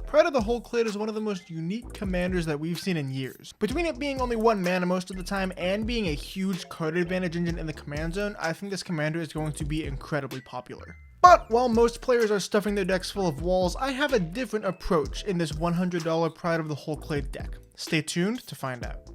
Pride of the Hull Clade is one of the most unique commanders that we've seen in years. Between it being only 1 mana most of the time and being a huge card advantage engine in the command zone, I think this commander is going to be incredibly popular. But while most players are stuffing their decks full of walls, I have a different approach in this $100 Pride of the Hull Clade deck. Stay tuned to find out.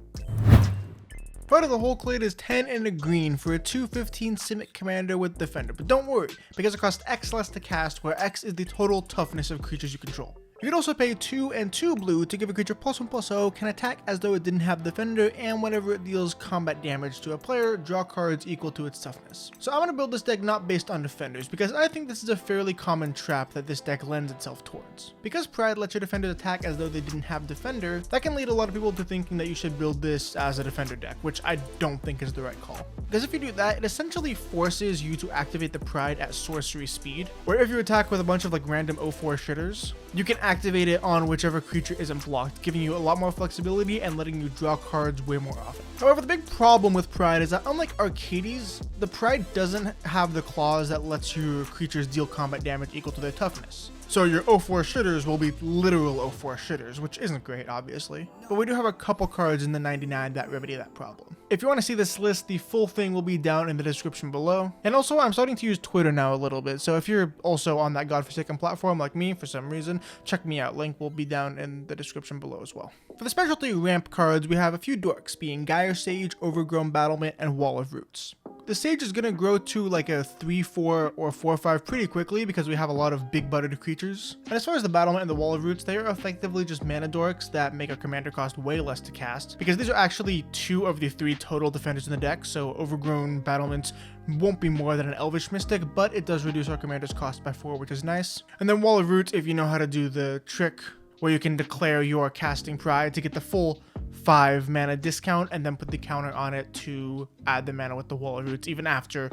Pride of the Hull Clade is 10 and a green for a 2/15 Simic commander with Defender, but don't worry, because it costs X less to cast, where X is the total toughness of creatures you control. You can also pay 2 and 2 blue to give a creature +1/+0, can attack as though it didn't have Defender, and whenever it deals combat damage to a player, draw cards equal to its toughness. So I'm going to build this deck not based on Defenders, because I think this is a fairly common trap that this deck lends itself towards. Because Pride lets your defenders attack as though they didn't have Defender, that can lead a lot of people to thinking that you should build this as a Defender deck, which I don't think is the right call. Because if you do that, it essentially forces you to activate the Pride at sorcery speed, where if you attack with a bunch of like random 0/4 shitters, you can activate it on whichever creature isn't blocked, giving you a lot more flexibility and letting you draw cards way more often. However, the big problem with Pride is that unlike Arcades, the Pride doesn't have the clause that lets your creatures deal combat damage equal to their toughness. So your 0/4 shitters will be literal 0/4 shitters, which isn't great, obviously. But we do have a couple cards in the 99 that remedy that problem. If you want to see this list, the full thing will be down in the description below. And also, I'm starting to use Twitter now a little bit, so if you're also on that godforsaken platform like me for some reason, check me out. Link will be down in the description below as well. For the specialty ramp cards, we have a few dorks, being Gyre Sage, Overgrown Battlement, and Wall of Roots. The Sage is going to grow to like a 3/4 or 4/5 pretty quickly because we have a lot of big butted creatures. And as far as the Battlement and the Wall of Roots, they are effectively just mana dorks that make a commander cost way less to cast, because these are actually 2 of the 3 total defenders in the deck, so Overgrown Battlements won't be more than an Elvish Mystic, but it does reduce our commander's cost by 4, which is nice. And then Wall of Roots, if you know how to do the trick where you can declare your casting Pride to get the full 5 mana discount and then put the counter on it to add the mana with the Wall of Roots even after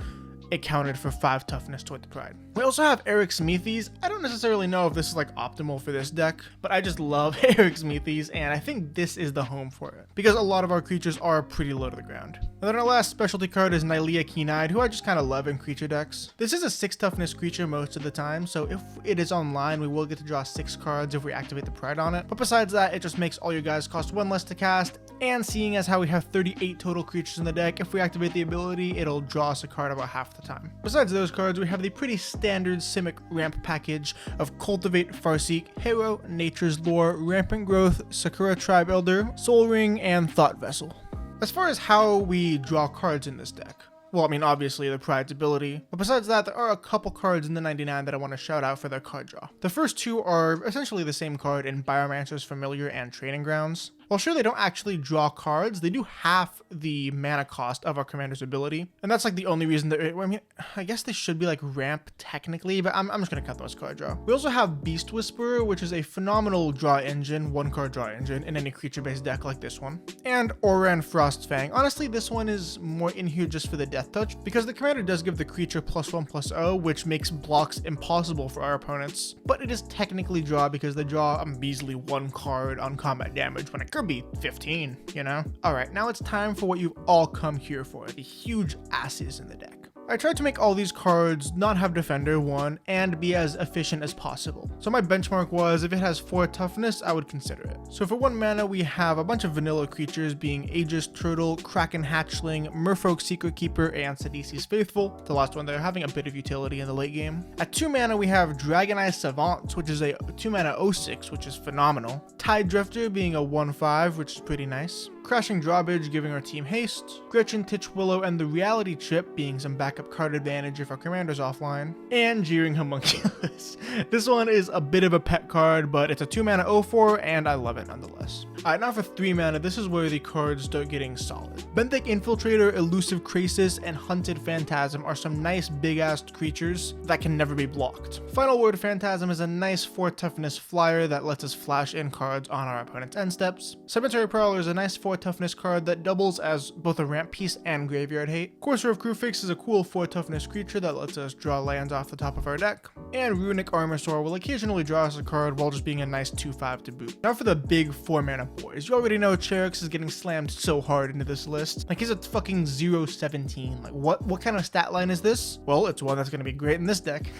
it counted for 5 toughness toward the Pride. We also have Eric Smithies. I don't necessarily know if this is like optimal for this deck, but I just love Eric Smithies, and I think this is the home for it, because a lot of our creatures are pretty low to the ground. And then our last specialty card is Nylea Keen-Eyed, who I just kind of love in creature decks. This is a 6 toughness creature most of the time, so if it is online, we will get to draw 6 cards if we activate the Pride on it. But besides that, it just makes all your guys cost 1 less to cast, and seeing as how we have 38 total creatures in the deck, if we activate the ability, it'll draw us a card about half the time. Besides those cards, we have the pretty standard Simic ramp package of Cultivate Farseek, Hero, Nature's Lore, Rampant Growth, Sakura Tribe Elder, Soul Ring, and Thought Vessel. As far as how we draw cards in this deck, well, I mean, obviously the Pride's ability, but besides that, there are a couple cards in the 99 that I want to shout out for their card draw. The first 2 are essentially the same card in Biomancer's Familiar and Training Grounds. While sure they don't actually draw cards, they do half the mana cost of our commander's ability, and that's like the only reason that, I mean, I guess they should be like ramp technically, but I'm just gonna cut those card draw. We also have Beast Whisperer, which is a phenomenal draw engine, 1 card draw engine in any creature-based deck like this one, and Oran Frostfang. Honestly, this one is more in here just for the death touch, because the commander does give the creature +1/+0, which makes blocks impossible for our opponents, but it is technically draw because they draw a measly 1 card on combat damage when it could be 15, you know? Alright, now it's time for what you've all come here for, the huge asses in the deck. I tried to make all these cards not have Defender 1 and be as efficient as possible. So my benchmark was if it has 4 toughness, I would consider it. So for 1 mana, we have a bunch of vanilla creatures being Aegis Turtle, Kraken Hatchling, Merfolk Secret Keeper, and Sidisi's Faithful. The last one, they're having a bit of utility in the late game. At 2 mana, we have Dragon Eye Savant, which is a 2 mana 0/6, which is phenomenal. Tide Drifter being a 1/5, which is pretty nice. Crashing Drawbridge giving our team haste, Gretchen Titch Willow and the Reality Chip being some backup card advantage if our commander's offline, and Jeering Homunculus. This one is a bit of a pet card, but it's a 2 mana 0/4 and I love it nonetheless. Alright, now for 3 mana, this is where the cards start getting solid. Benthic Infiltrator, Elusive Krasis, and Hunted Phantasm are some nice big-ass creatures that can never be blocked. Final Word Phantasm is a nice 4 toughness flyer that lets us flash in cards cards on our opponent's end steps. Cemetery Prowler is a nice 4 toughness card that doubles as both a ramp piece and graveyard hate. Courser of Crewfix is a cool 4 toughness creature that lets us draw lands off the top of our deck. And Runic Armosaur will occasionally draw us a card while just being a nice 2/5 to boot. Now for the big 4 mana boys. You already know Cherix is getting slammed so hard into this list. Like, he's a fucking 0/17. Like, what kind of stat line is this? Well, it's one that's going to be great in this deck.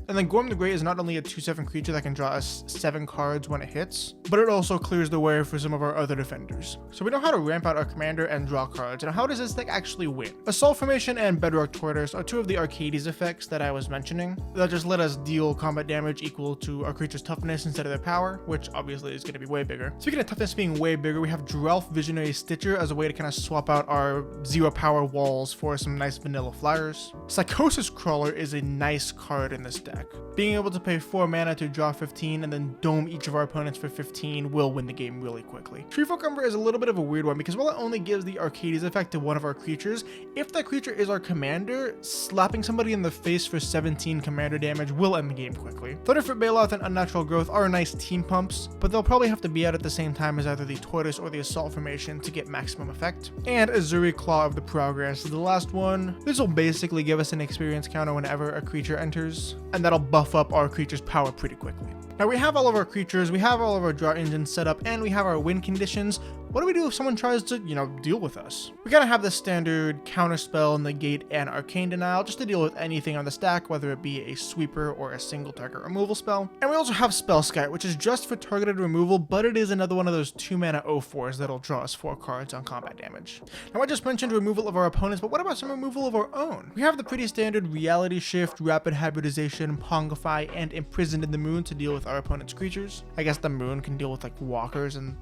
And then Gorm the Great is not only a 2/7 creature that can draw us 7 cards when it hits, but it also clears the way for some of our other defenders. So we know how to ramp out our commander and draw cards. And how does this deck actually win? Assault Formation and Bedrock Tortoise are 2 of the Arcades effects that I was mentioning that just let us deal combat damage equal to our creature's toughness instead of their power, which obviously is going to be way bigger. Speaking of toughness being way bigger, we have Drelf Visionary Stitcher as a way to kind of swap out our 0 power walls for some nice vanilla flyers. Psychosis Crawler is a nice card in this deck. Being able to pay 4 mana to draw 15 and then dome each of our opponents for 15 will win the game really quickly. Treefolk Umber is a little bit of a weird one because while it only gives the Arcades effect to one of our creatures, if that creature is our commander, slapping somebody in the face for 17 commander damage will end the game quickly. Thunderfoot Bailout and Unnatural Growth are nice team pumps, but they'll probably have to be out at the same time as either the Tortoise or the Assault Formation to get maximum effect. And Azuri Claw of the Progress is the last one. This will basically give us an experience counter whenever a creature enters, and that'll buff up our creature's power pretty quickly. Now we have all of our creatures, we have all of our draw engines set up, and we have our win conditions. What do we do if someone tries to, deal with us? We gotta have the standard Counterspell, Negate, and Arcane Denial just to deal with anything on the stack, whether it be a sweeper or a single target removal spell. And we also have Spellskite, which is just for targeted removal, but it is another one of those 2 mana 0/4s that'll draw us 4 cards on combat damage. Now I just mentioned removal of our opponents, but what about some removal of our own? We have the pretty standard Reality Shift, Rapid Hybridization, Pongify, and Imprisoned in the Moon to deal with our opponent's creatures. I guess the Moon can deal with like walkers and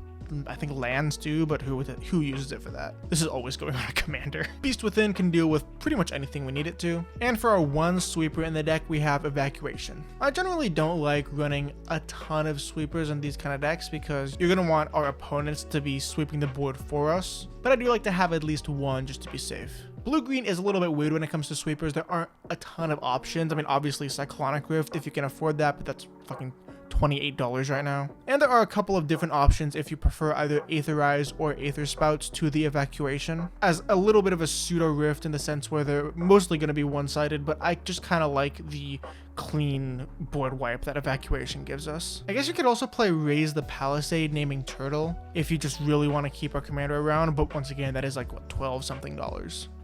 I think lands too, but who uses it for that? This is always going on a commander. Beast Within can deal with pretty much anything we need it to. And for our 1 sweeper in the deck, we have Evacuation. I generally don't like running a ton of sweepers in these kind of decks because you're going to want our opponents to be sweeping the board for us, but I do like to have at least 1 just to be safe. Blue-green is a little bit weird when it comes to sweepers. There aren't a ton of options. I mean, obviously Cyclonic Rift if you can afford that, but that's fucking $28 right now. And there are a couple of different options if you prefer either Aetherize or Aether Spouts to the Evacuation, as a little bit of a pseudo rift in the sense where they're mostly going to be one-sided, but I just kind of like the clean board wipe that Evacuation gives us. I guess you could also play Raise the Palisade naming Turtle if you just really want to keep our commander around, but once again that is like what, $12 something.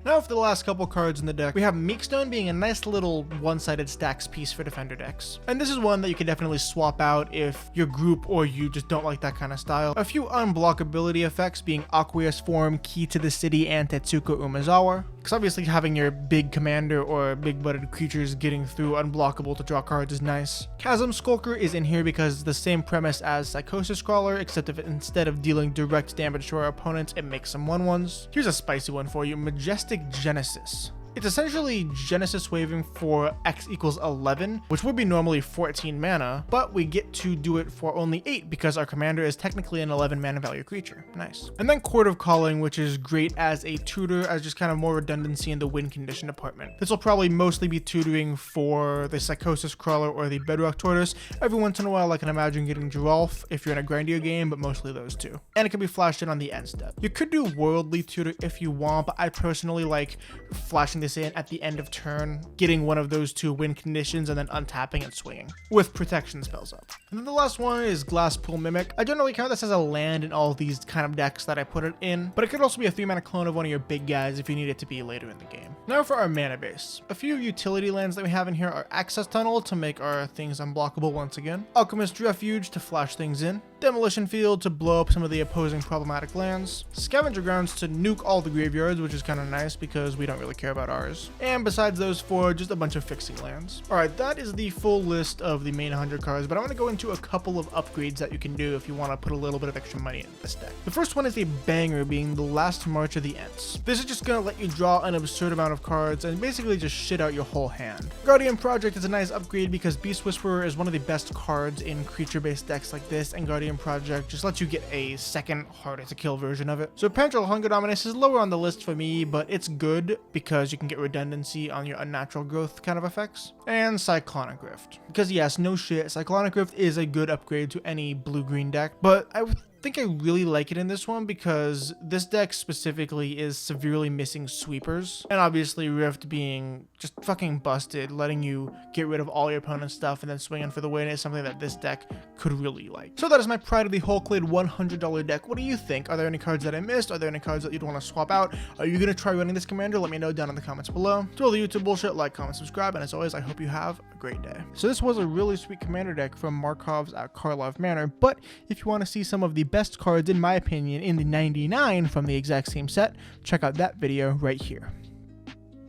Now for the last couple cards in the deck, we have Meekstone being a nice little one-sided stacks piece for defender decks. And this is one that you can definitely swap out if your group or you just don't like that kind of style. A few unblockability effects being Aqueous Form, Key to the City, and Tetsuko Umezawa. Because obviously having your big commander or big butted creatures getting through unblockable to draw cards is nice. Chasm Skulker is in here because it's the same premise as Psychosis Crawler, except if instead of dealing direct damage to our opponents, it makes some 1/1s. Here's a spicy one for you, Majestic Genesis. It's essentially Genesis waving for X equals 11, which would be normally 14 mana, but we get to do it for only 8 because our commander is technically an 11 mana value creature. Nice. And then Court of Calling, which is great as a tutor, as just kind of more redundancy in the win condition department. This will probably mostly be tutoring for the Psychosis Crawler or the Bedrock Tortoise. Every once in a while I can imagine getting Giralf if you're in a grindier game, but mostly those two. And it can be flashed in on the end step. You could do Worldly Tutor if you want, but I personally like flashing this in at the end of turn, getting one of those 2 win conditions, and then untapping and swinging with protection spells up. And then the last one is Glasspool Mimic. I generally count this as a land in all of these kind of decks that I put it in, but it could also be a 3-mana clone of one of your big guys if you need it to be later in the game. Now for our mana base. A few utility lands that we have in here are Access Tunnel to make our things unblockable once again, Alchemist Refuge to flash things in, Demolition Field to blow up some of the opposing problematic lands, Scavenger Grounds to nuke all the graveyards, which is kind of nice because we don't really care about ours, and besides those 4, just a bunch of fixing lands. Alright, that is the full list of the main 100 cards, but I want to go into a couple of upgrades that you can do if you want to put a little bit of extra money in this deck. The first one is a banger, being the Last March of the Ents. This is just going to let you draw an absurd amount of cards and basically just shit out your whole hand. Guardian Project is a nice upgrade because Beast Whisperer is one of the best cards in creature-based decks like this, and Guardian Project just lets you get a second harder to kill version of it. So Pantral Hunger Dominus is lower on the list for me, but it's good because you can get redundancy on your unnatural growth kind of effects. And Cyclonic Rift. Because yes, no shit, Cyclonic Rift is a good upgrade to any blue-green deck, but I think I really like it in this one because this deck specifically is severely missing sweepers, and obviously Rift being just fucking busted, letting you get rid of all your opponent's stuff and then swing in for the win is something that this deck could really like. So that is my Pride of the Hull Clade $100 deck. What do you think? Are there any cards that I missed? Are there any cards that you'd want to swap out? Are you gonna try running this commander? Let me know down in the comments below. To all the YouTube bullshit, like, comment, subscribe, and as always, I hope you have a great day. So this was a really sweet commander deck from Markov's at Karlov Manor, but if you want to see some of the best cards in my opinion in the 99 from the exact same set, check out that video right here.